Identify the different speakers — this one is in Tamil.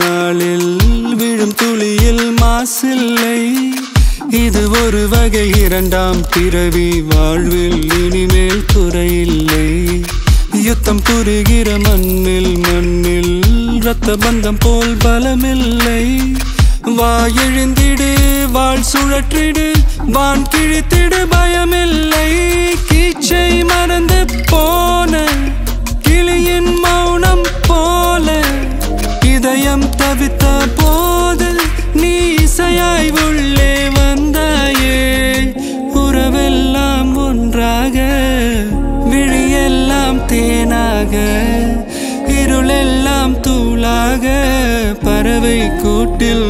Speaker 1: நாளில் விழும் துளியில் மாசில்லை இது ஒரு வகை இரண்டாம் பிறவி வாழ்வில் இனிமேல் குறையில்லை யுத்தம் புரிகிற மண்ணில் இரத்த பந்தம் போல் பலமில்லை வா எழுந்திடு வாழ் சுழற்றிடு வான் கிழித்திடு பயமில்லை கீச்சை மறந்து போன கிளியின் மௌனம் போல இதயம் தவித்த போது நீ இசையாய் உள்ளே வந்தாயே உறவெல்லாம் ஒன்றாக விழியெல்லாம் தேனாக இருளெல்லாம் தூளாக பறவை கூட்டில்